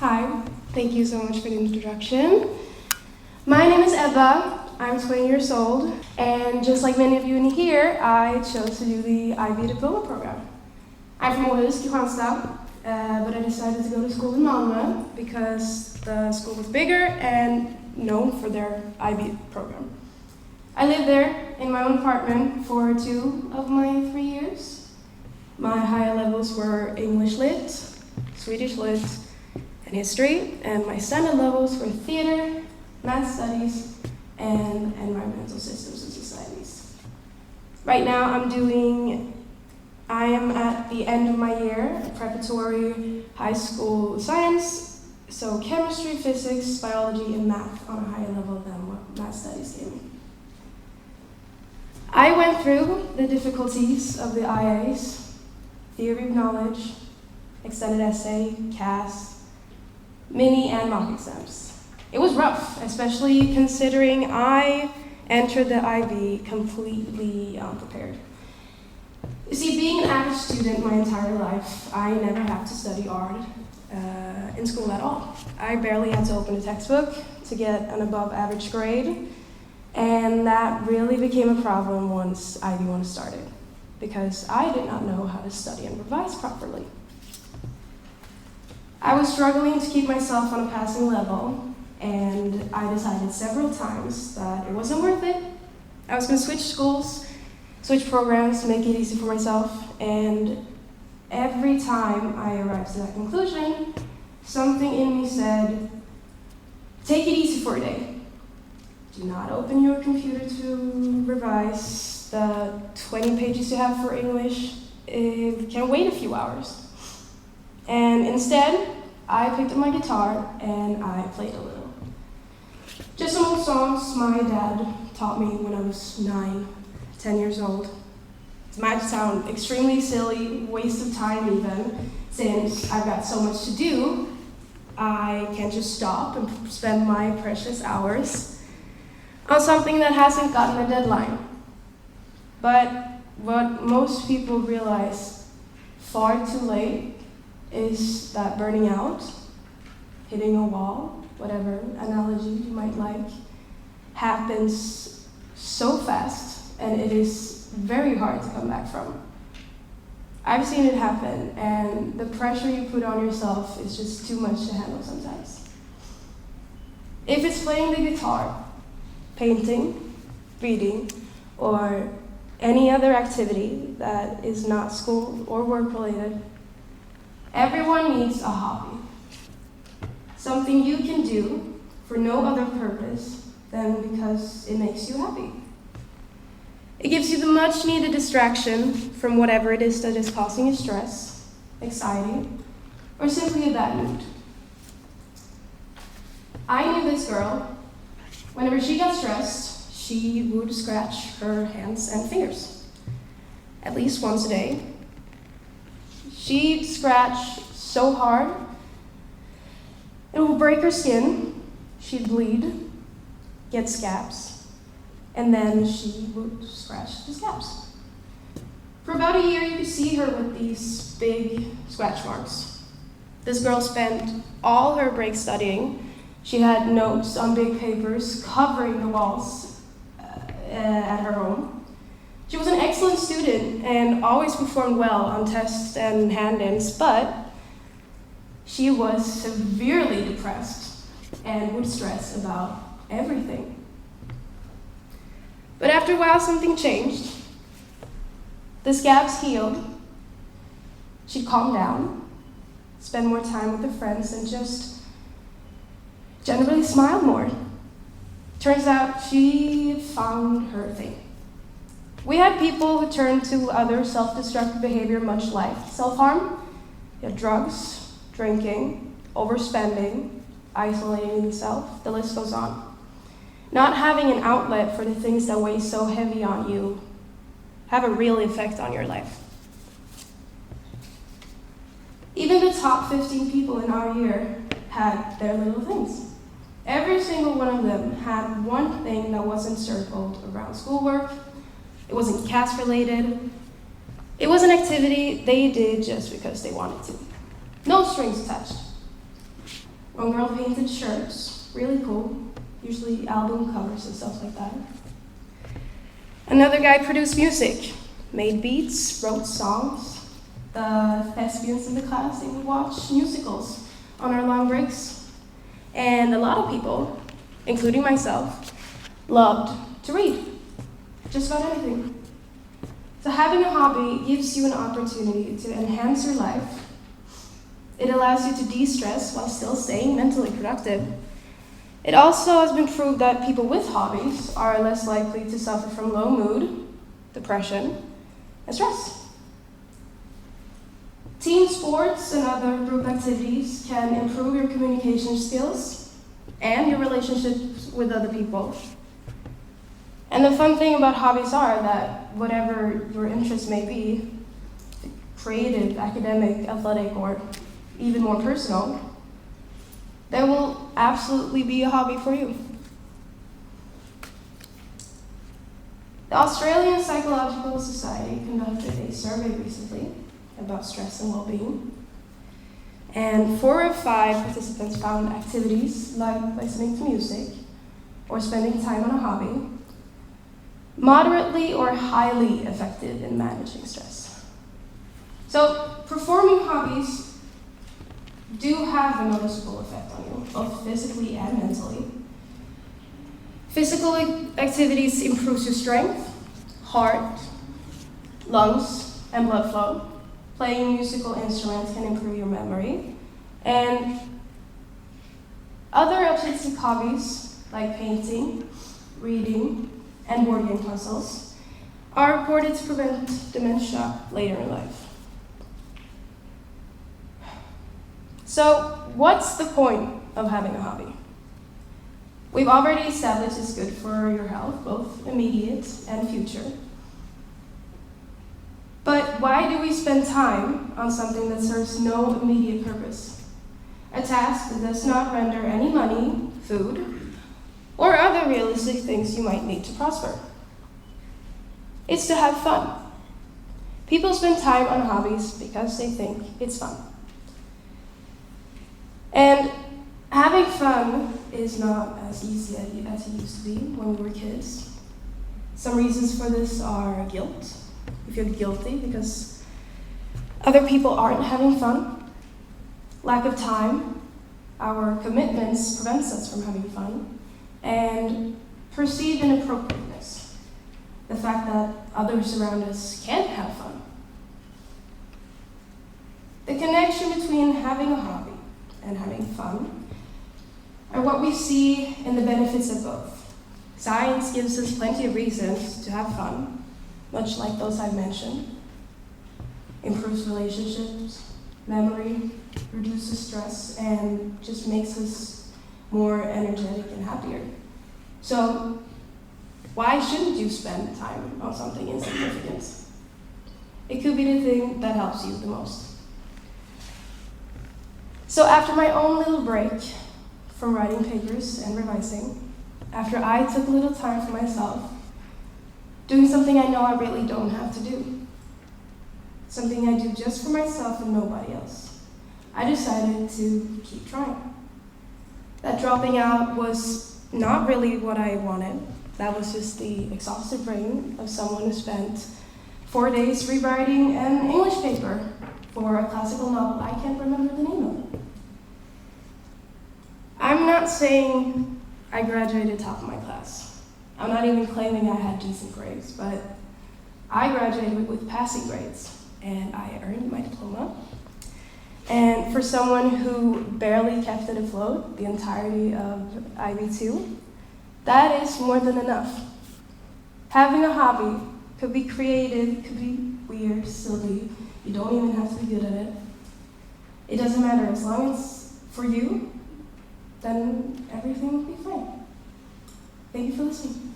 Hi, thank you so much for the introduction. My name is Ebba, I'm 20 years old, and just like many of you in here, I chose to do the IB diploma program. I'm from Olofsson, but I decided to go to school in Malmö because the school was bigger and known for their IB program. I lived there in my own apartment for 2 of my 3 years. My higher levels were English Lit, Swedish Lit, and History, and my standard levels were Theater, Math Studies, and Environmental Systems and Societies. Right now I am at the end of my year, preparatory high school science, so chemistry, physics, biology, and math on a higher level than what Math Studies gave me. I went through the difficulties of the IAs, theory of knowledge, extended essay, CAS, mini and mock exams. It was rough, especially considering I entered the IB completely unprepared. You see, being an average student my entire life, I never had to study art in school at all. I barely had to open a textbook to get an above average grade, and that really became a problem once IB1 started, because I did not know how to study and revise properly. I was struggling to keep myself on a passing level, and I decided several times that it wasn't worth it. I was going to switch schools, switch programs to make it easy for myself, and every time I arrived to that conclusion, something in me said, take it easy for a day. Do not open your computer to revise. The 20 pages you have for English can wait a few hours. And instead, I picked up my guitar and I played a little. Just some old songs my dad taught me when I was 9, 10 years old. It might sound extremely silly, waste of time even, since I've got so much to do, I can't just stop and spend my precious hours on something that hasn't gotten a deadline. But what most people realize far too late is that burning out, hitting a wall, whatever analogy you might like, happens so fast and it is very hard to come back from. I've seen it happen, and the pressure you put on yourself is just too much to handle sometimes. If it's playing the guitar, painting, reading, or any other activity that is not school or work related, everyone needs a hobby. Something you can do for no other purpose than because it makes you happy. It gives you the much needed distraction from whatever it is that is causing you stress, anxiety, or simply a bad mood. I knew this girl. Whenever she got stressed, she would scratch her hands and fingers, at least once a day. She'd scratch so hard, it would break her skin, she'd bleed, get scabs, and then she would scratch the scabs. For about a year, you could see her with these big scratch marks. This girl spent all her break studying. She had notes on big papers covering the walls at her home. She was an excellent student and always performed well on tests and hand-ins, but she was severely depressed and would stress about everything. But after a while, something changed. The scabs healed. She'd calm down, spend more time with her friends, and just generally smile more. Turns out she found her thing. We had people who turned to other self-destructive behavior much like self-harm, drugs, drinking, overspending, isolating themselves, the list goes on. Not having an outlet for the things that weigh so heavy on you have a real effect on your life. Even the top 15 people in our year had their little things. Every single one of them had one thing that wasn't circled around schoolwork. It wasn't CAS related. It was an activity they did just because they wanted to. No strings attached. One girl painted shirts, really cool, usually album covers and stuff like that. Another guy produced music, made beats, wrote songs. The thespians in the class, they would watch musicals on our long breaks. And a lot of people, including myself, loved to read, just about anything. So having a hobby gives you an opportunity to enhance your life. It allows you to de-stress while still staying mentally productive. It also has been proved that people with hobbies are less likely to suffer from low mood, depression, and stress. Team sports and other group activities can improve your communication skills and your relationships with other people. And the fun thing about hobbies are that whatever your interest may be, creative, academic, athletic, or even more personal, there will absolutely be a hobby for you. The Australian Psychological Society conducted a survey recently about stress and well-being. And 4 of 5 participants found activities like listening to music or spending time on a hobby moderately or highly effective in managing stress. So performing hobbies do have a noticeable effect on you, both physically and mentally. Physical activities improves your strength, heart, lungs, and blood flow. Playing musical instruments can improve your memory. And other artistic hobbies like painting, reading, and board game puzzles are reported to prevent dementia later in life. So, what's the point of having a hobby? We've already established it's good for your health, both immediate and future. But why do we spend time on something that serves no immediate purpose? A task that does not render any money, food, or other realistic things you might need to prosper. It's to have fun. People spend time on hobbies because they think it's fun. And having fun is not as easy as it used to be when we were kids. Some reasons for this are guilt. You feel guilty because other people aren't having fun. Lack of time. Our commitments prevents us from having fun. And perceived inappropriateness. The fact that others around us can't have fun. The connection between having a hobby and having fun are what we see in the benefits of both. Science gives us plenty of reasons to have fun, much like those I've mentioned. Improves relationships, memory, reduces stress, and just makes us more energetic and happier. So, why shouldn't you spend time on something insignificant? It could be the thing that helps you the most. So after my own little break from writing papers and revising, after I took a little time for myself, doing something I know I really don't have to do, something I do just for myself and nobody else, I decided to keep trying. That dropping out was not really what I wanted. That was just the exhausted brain of someone who spent 4 days rewriting an English paper for a classical novel I can't remember the name of. I'm not saying I graduated top of my class. I'm not even claiming I had decent grades, but I graduated with passing grades, and I earned my diploma. And for someone who barely kept it afloat the entirety of IB2, that is more than enough. Having a hobby could be creative, could be weird, silly. You don't even have to be good at it. It doesn't matter. As long as it's for you, then everything will be fine. Thank you for listening.